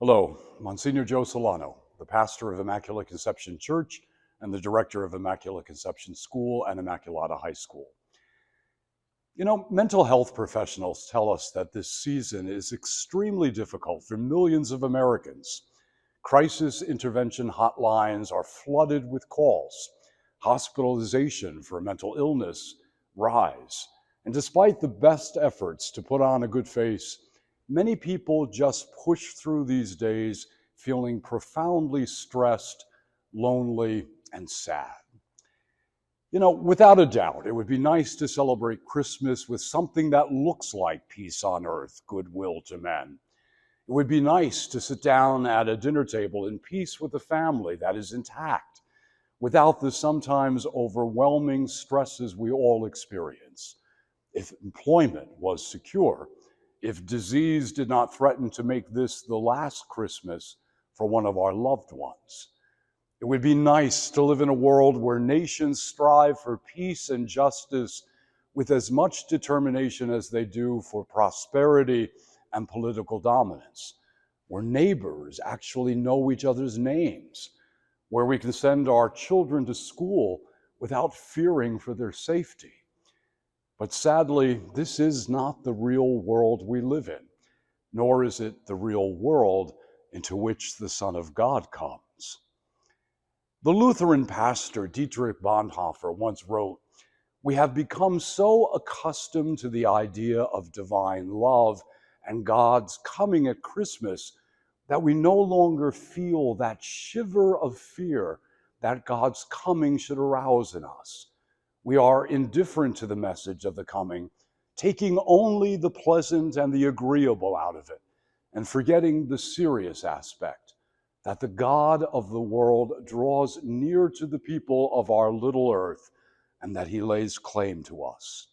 Hello, Monsignor Joe Celano, the pastor of Immaculate Conception Church and the director of Immaculate Conception School and Immaculata High School. You know, mental health professionals tell us that this season is extremely difficult for millions of Americans. Crisis intervention hotlines are flooded with calls. Hospitalization for mental illness rise. And despite the best efforts to put on a good face, many people just push through these days feeling profoundly stressed, lonely, and sad. You know, without a doubt, it would be nice to celebrate Christmas with something that looks like peace on earth, goodwill to men. It would be nice to sit down at a dinner table in peace with a family that is intact, without the sometimes overwhelming stresses we all experience. If employment was secure, if disease did not threaten to make this the last Christmas for one of our loved ones. It would be nice to live in a world where nations strive for peace and justice with as much determination as they do for prosperity and political dominance, where neighbors actually know each other's names, where we can send our children to school without fearing for their safety. But sadly, this is not the real world we live in, nor is it the real world into which the Son of God comes. The Lutheran pastor Dietrich Bonhoeffer once wrote, "We have become so accustomed to the idea of divine love and God's coming at Christmas that we no longer feel that shiver of fear that God's coming should arouse in us. We are indifferent to the message of the coming, taking only the pleasant and the agreeable out of it, and forgetting the serious aspect, that the God of the world draws near to the people of our little earth, and that he lays claim to us."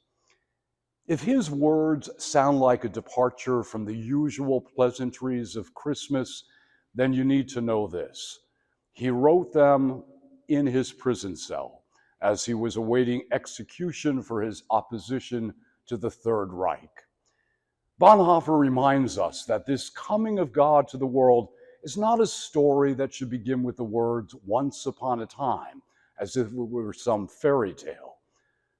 If his words sound like a departure from the usual pleasantries of Christmas, then you need to know this. He wrote them in his prison cell as he was awaiting execution for his opposition to the Third Reich. Bonhoeffer reminds us that this coming of God to the world is not a story that should begin with the words "once upon a time," as if it were some fairy tale.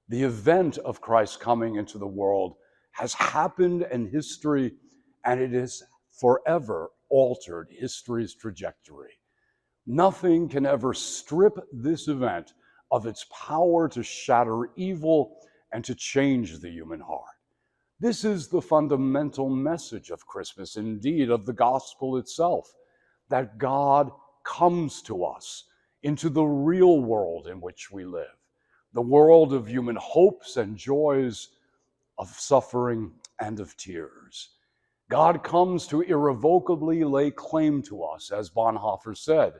The event of Christ's coming into the world has happened in history, and it has forever altered history's trajectory. Nothing can ever strip this event of its power to shatter evil and to change the human heart. This is the fundamental message of Christmas, indeed of the gospel itself, that God comes to us into the real world in which we live, the world of human hopes and joys, of suffering and of tears. God comes to irrevocably lay claim to us, as Bonhoeffer said,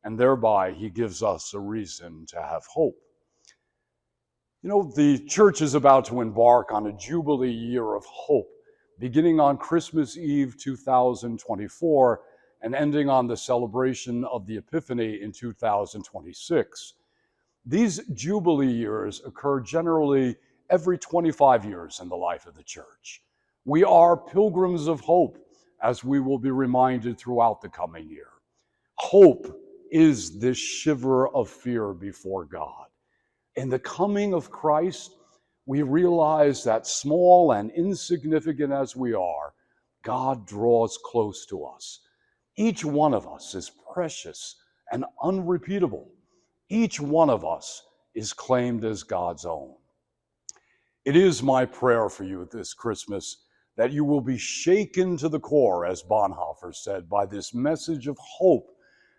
and thereby he gives us a reason to have hope. You know, the church is about to embark on a Jubilee year of hope, beginning on Christmas Eve 2024 and ending on the celebration of the Epiphany in 2026. These Jubilee years occur generally every 25 years in the life of the church. We are pilgrims of hope, as we will be reminded throughout the coming year. Hope is this shiver of fear before God. In the coming of Christ, we realize that small and insignificant as we are, God draws close to us. Each one of us is precious and unrepeatable. Each one of us is claimed as God's own. It is my prayer for you this Christmas that you will be shaken to the core, as Bonhoeffer said, by this message of hope,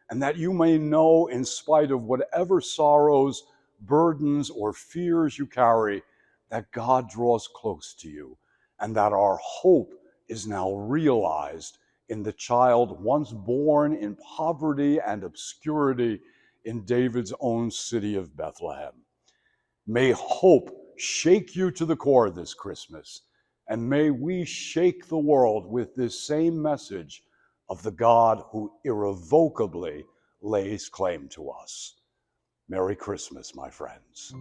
and that you may know, in spite of whatever sorrows, burdens, or fears you carry, that God draws close to you, and that our hope is now realized in the child once born in poverty and obscurity in David's own city of Bethlehem. May hope shake you to the core this Christmas, and may we shake the world with this same message of the God who irrevocably lays claim to us. Merry Christmas, my friends.